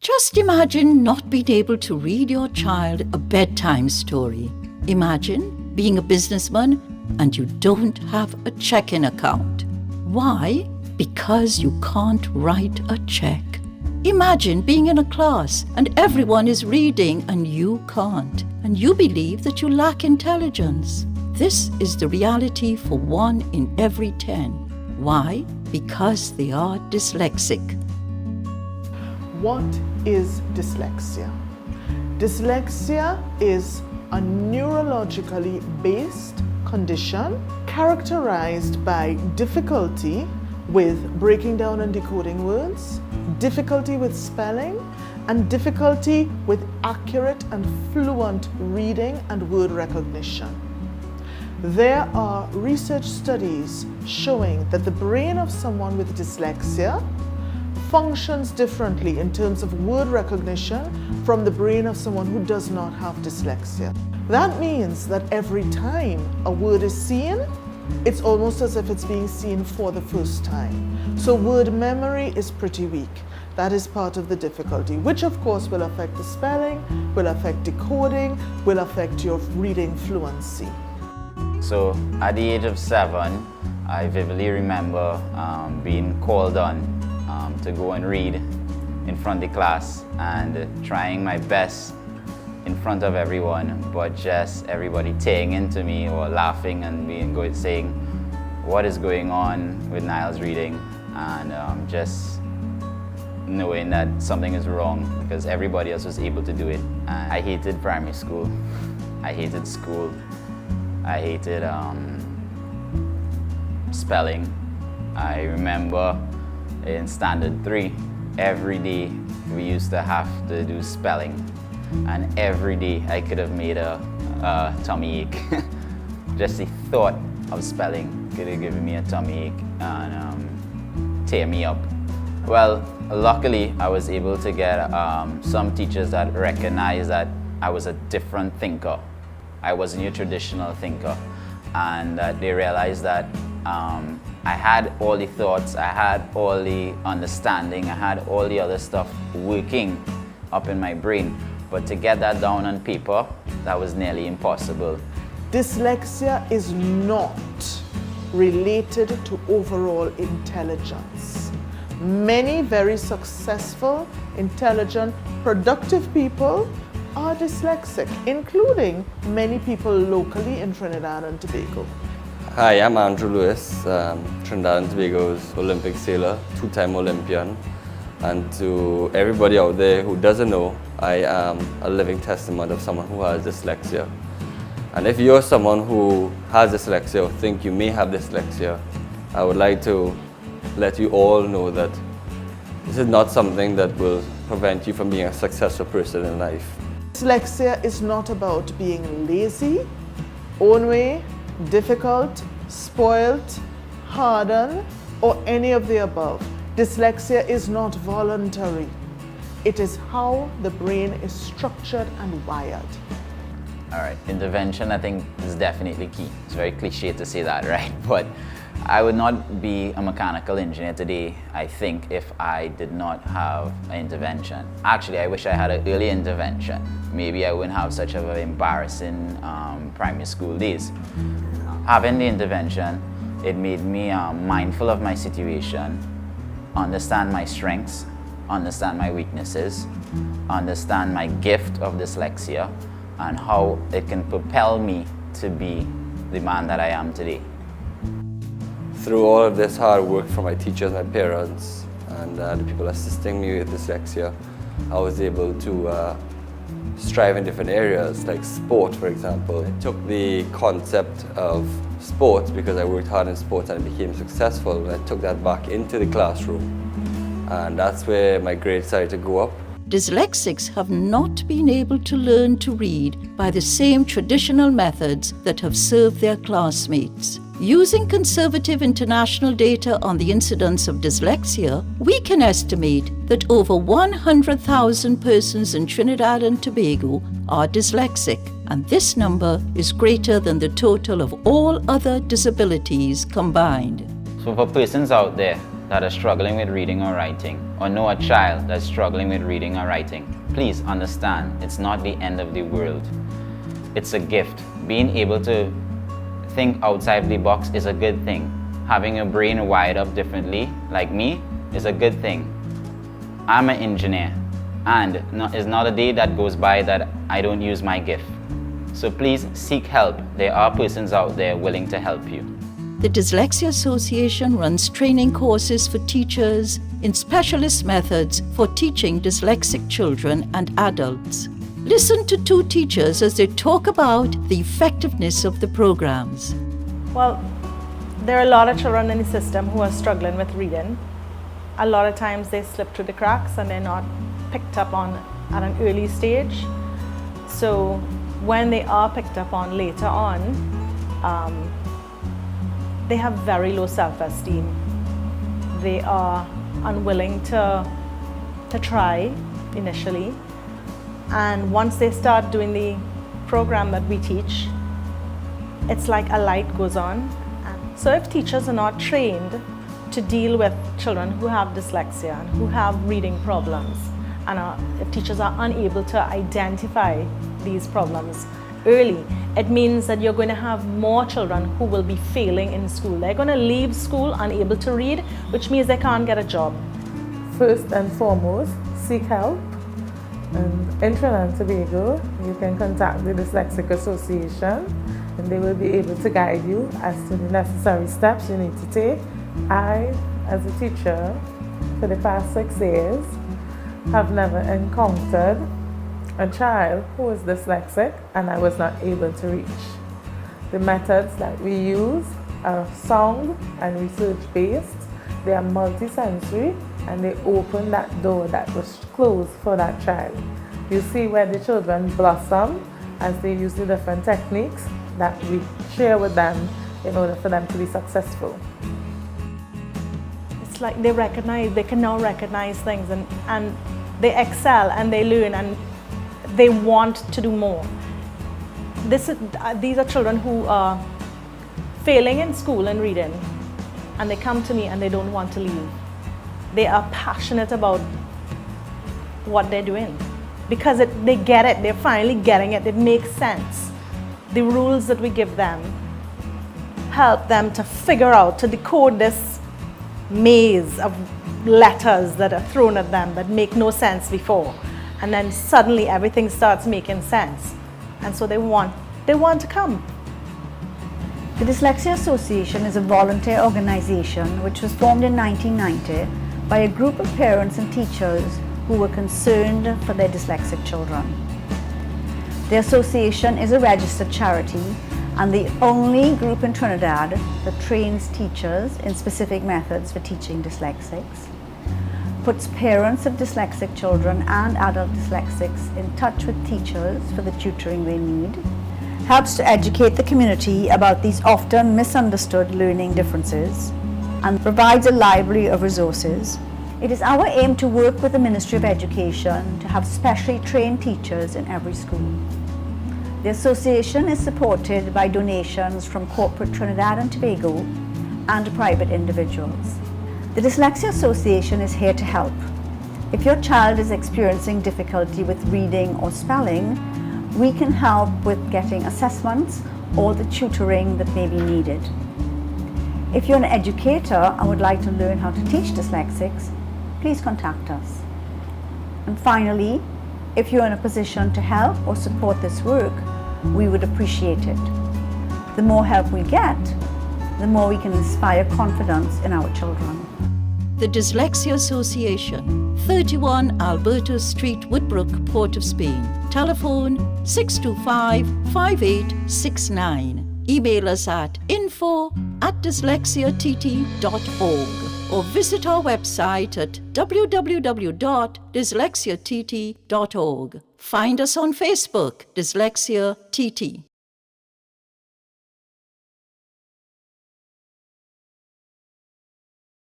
Just imagine not being able to read your child a bedtime story. Imagine being a businessman and you don't have a checking account. Why? Because you can't write a check. Imagine being in a class and everyone is reading and you can't, and you believe that you lack intelligence. This is the reality for 1 in every 10. Why? Because they are dyslexic. What is dyslexia? Dyslexia is a neurologically based condition characterized by difficulty with breaking down and decoding words, difficulty with spelling, and difficulty with accurate and fluent reading and word recognition. There are research studies showing that the brain of someone with dyslexia functions differently in terms of word recognition from the brain of someone who does not have dyslexia. That means that every time a word is seen, it's almost as if it's being seen for the first time. So word memory is pretty weak. That is part of the difficulty, which of course will affect the spelling, will affect decoding, will affect your reading fluency. So at the age of 7, I vividly remember being called on to go and read in front of the class and trying my best in front of everyone, but just everybody tearing into me or laughing and saying, what is going on with Niall's reading? And just knowing that something is wrong because everybody else was able to do it. And I hated primary school. I hated school. I hated spelling. I remember in standard 3, every day we used to have to do spelling, and every day I could have made a tummy ache. Just the thought of spelling could have given me a tummy ache and tear me up. Well, luckily I was able to get some teachers that recognized that I was a different thinker. I wasn't your traditional thinker, and that they realized that I had all the thoughts, I had all the understanding, I had all the other stuff working up in my brain. But to get that down on paper, that was nearly impossible. Dyslexia is not related to overall intelligence. Many very successful, intelligent, productive people are dyslexic, including many people locally in Trinidad and Tobago. Hi, I'm Andrew Lewis, Trinidad and Tobago's Olympic sailor, 2-time Olympian. And to everybody out there who doesn't know, I am a living testament of someone who has dyslexia. And if you're someone who has dyslexia or think you may have dyslexia, I would like to let you all know that this is not something that will prevent you from being a successful person in life. Dyslexia is not about being lazy, own way, difficult, spoilt, hardened, or any of the above. Dyslexia is not voluntary. It is how the brain is structured and wired. All right, intervention I think is definitely key. It's very cliche to say that, right? But I would not be a mechanical engineer today, I think, if I did not have an intervention. Actually, I wish I had an early intervention. Maybe I wouldn't have such of an embarrassing primary school days. Having the intervention, it made me mindful of my situation, understand my strengths, understand my weaknesses, understand my gift of dyslexia, and how it can propel me to be the man that I am today. Through all of this hard work from my teachers, my parents, and the people assisting me with dyslexia, I was able to strive in different areas, like sport, for example. I took the concept of sports because I worked hard in sports and I became successful, and I took that back into the classroom. And that's where my grades started to go up. Dyslexics have not been able to learn to read by the same traditional methods that have served their classmates. Using conservative international data on the incidence of dyslexia, we can estimate that over 100,000 persons in Trinidad and Tobago are dyslexic, and this number is greater than the total of all other disabilities combined. So for persons out there that are struggling with reading or writing, or know a child that's struggling with reading or writing, please understand it's not the end of the world. It's a gift. Being able to think outside the box is a good thing. Having your brain wired up differently, like me, is a good thing. I'm an engineer, and it's not a day that goes by that I don't use my gift. So please seek help. There are persons out there willing to help you. The Dyslexia Association runs training courses for teachers in specialist methods for teaching dyslexic children and adults. Listen to two teachers as they talk about the effectiveness of the programs. Well, there are a lot of children in the system who are struggling with reading. A lot of times they slip through the cracks and they're not picked up on at an early stage. So when they are picked up on later on, they have very low self-esteem. They are unwilling to try initially. And once they start doing the program that we teach, it's like a light goes on. And so if teachers are not trained to deal with children who have dyslexia and who have reading problems, and if teachers are unable to identify these problems early, it means that you're going to have more children who will be failing in school. They're going to leave school unable to read, which means they can't get a job. First and foremost, seek help. And in Trinidad and Tobago, you can contact the Dyslexic Association and they will be able to guide you as to the necessary steps you need to take. I, as a teacher, for the past 6 years, have never encountered a child who is dyslexic and I was not able to reach. The methods that we use are sound and research-based. They are multisensory and they open that door that was closed for that child. You see where the children blossom as they use the different techniques that we share with them in order for them to be successful. It's like they can now recognize things and they excel and they learn and they want to do more. These are children who are failing in school and reading, and they come to me and they don't want to leave. They are passionate about what they're doing because they get it, they're finally getting it, it makes sense. The rules that we give them help them to figure out, to decode this maze of letters that are thrown at them that make no sense before. And then suddenly everything starts making sense. And so they want to come. The Dyslexia Association is a volunteer organization which was formed in 1990 by a group of parents and teachers who were concerned for their dyslexic children. The association is a registered charity and the only group in Trinidad that trains teachers in specific methods for teaching dyslexics, puts parents of dyslexic children and adult dyslexics in touch with teachers for the tutoring they need, helps to educate the community about these often misunderstood learning differences, and provides a library of resources. It is our aim to work with the Ministry of Education to have specially trained teachers in every school. The association is supported by donations from corporate Trinidad and Tobago and private individuals. The Dyslexia Association is here to help. If your child is experiencing difficulty with reading or spelling, we can help with getting assessments or the tutoring that may be needed. If you're an educator and would like to learn how to teach dyslexics, please contact us. And finally, if you're in a position to help or support this work, we would appreciate it. The more help we get, the more we can inspire confidence in our children. The Dyslexia Association, 31 Alberta Street, Woodbrook, Port of Spain. Telephone 625-5869. Email us at info@dyslexiatt.org or visit our website at www.dyslexiatt.org. Find us on Facebook, Dyslexia TT.